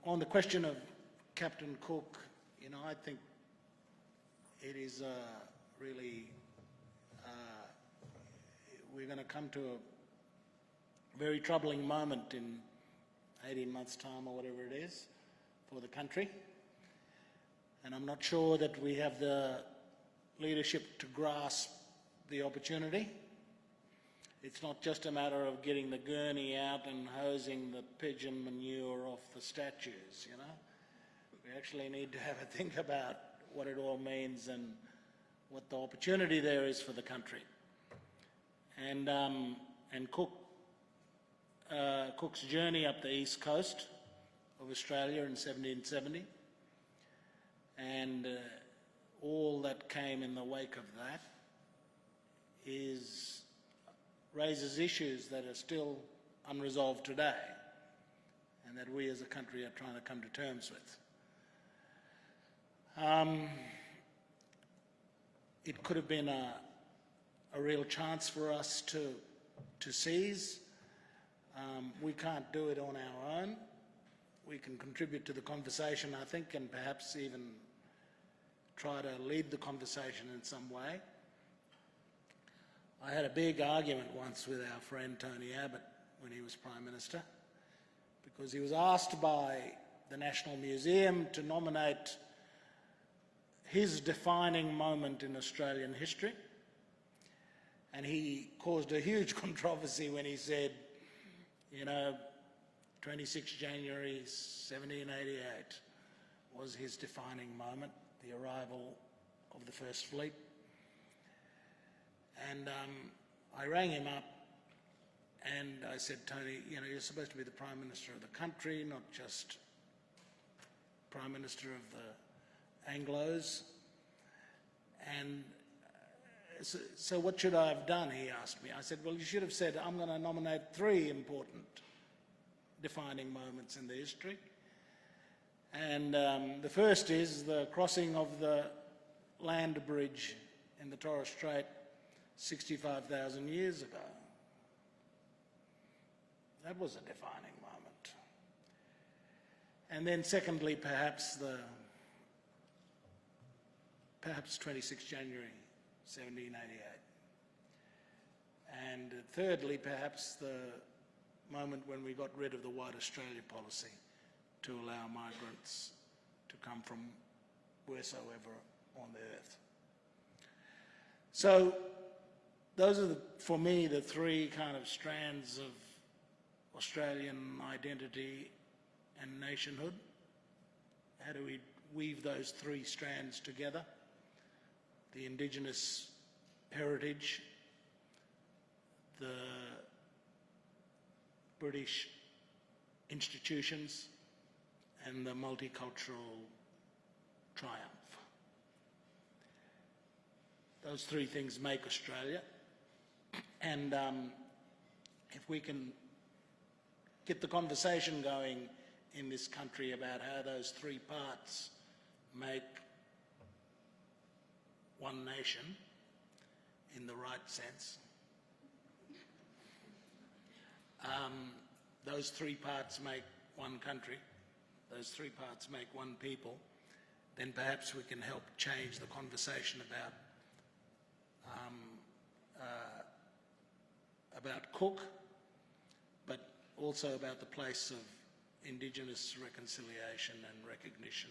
on the question of Captain Cook, I think it is really, we're going to come to a very troubling moment in 18 months' time or whatever it is for the country. And I'm not sure that we have the leadership to grasp the opportunity. It's not just a matter of getting the gurney out and hosing the pigeon manure off the statues, We actually need to have a think about what it all means and what the opportunity there is for the country. And Cook's journey up the east coast of Australia in 1770 and all that came in the wake of that raises issues that are still unresolved today and that we as a country are trying to come to terms with. It could have been a real chance for us to seize. We can't do it on our own. We can contribute to the conversation, I think, and perhaps even try to lead the conversation in some way. I had a big argument once with our friend Tony Abbott when he was Prime Minister, because he was asked by the National Museum to nominate his defining moment in Australian history. And he caused a huge controversy when he said, 26 January 1788 was his defining moment, the arrival of the First Fleet. And I rang him up and I said, Tony, you're supposed to be the Prime Minister of the country, not just Prime Minister of the Anglos. And so what should I have done, he asked me. I said, well, you should have said, I'm going to nominate 3 important defining moments in the history. And the first is the crossing of the land bridge in the Torres Strait 65,000 years ago. That was a defining moment. And then secondly, perhaps 26 January 1788. And thirdly, perhaps the moment when we got rid of the White Australia policy to allow migrants to come from wheresoever on the earth. So those are, for me, the 3 kind of strands of Australian identity and nationhood. How do we weave those 3 strands together? The Indigenous heritage, the British institutions, and the multicultural triumph. Those 3 things make Australia. And if we can get the conversation going in this country about how those 3 parts make one nation in the right sense, those 3 parts make one country, those 3 parts make one people, then perhaps we can help change the conversation about Cook, but also about the place of Indigenous reconciliation and recognition